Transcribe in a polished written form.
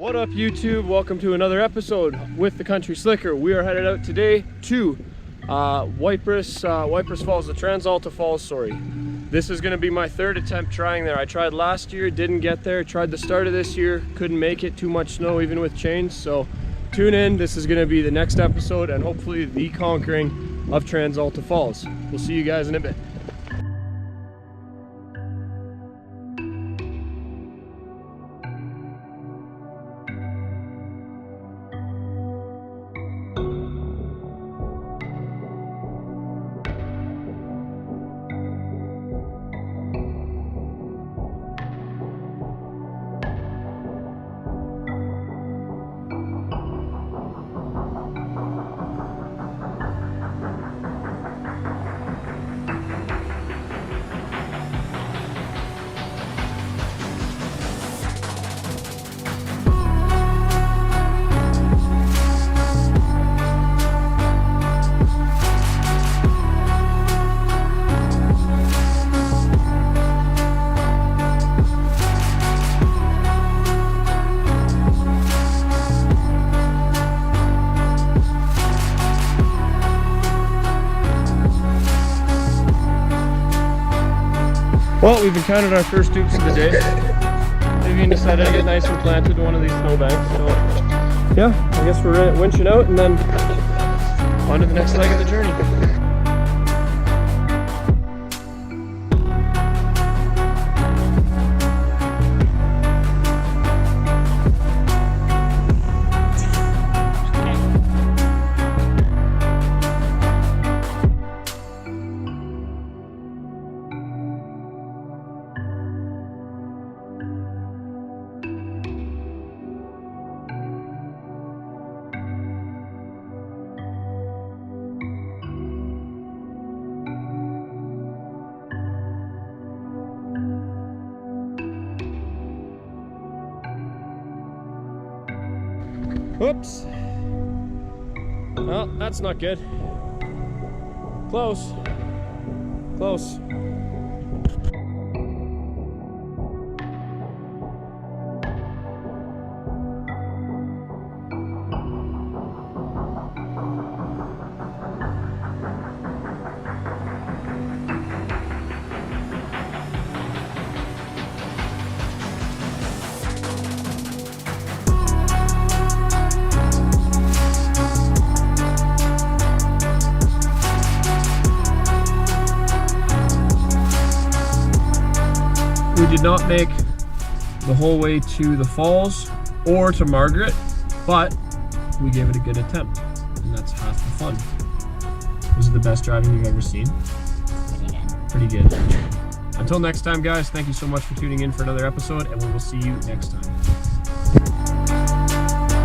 What up YouTube? Welcome to another episode with the Country Slicker. We are headed out today to waiparous Falls, the Trans Alta Falls, sorry. This is going to be my third attempt trying there. I tried last year, didn't get there. Tried the start of this year, couldn't make it, too much snow even with chains. So tune in, this is going to be the next episode and hopefully the conquering of Trans Alta Falls. We'll see you guys in a bit. Well, we've encountered our first dupes of the day. Vivian decided to get nice and planted to one of these snowbanks. So, yeah, I guess we're winching out and then on to the next leg of the journey. Oops. Well, that's not good. Close. Close. We did not make the whole way to the falls or to Margaret, but we gave it a good attempt, and that's half the fun. Was it the best driving you've ever seen? Pretty good. Until next time, guys, thank you so much for tuning in for another episode, and we will see you next time.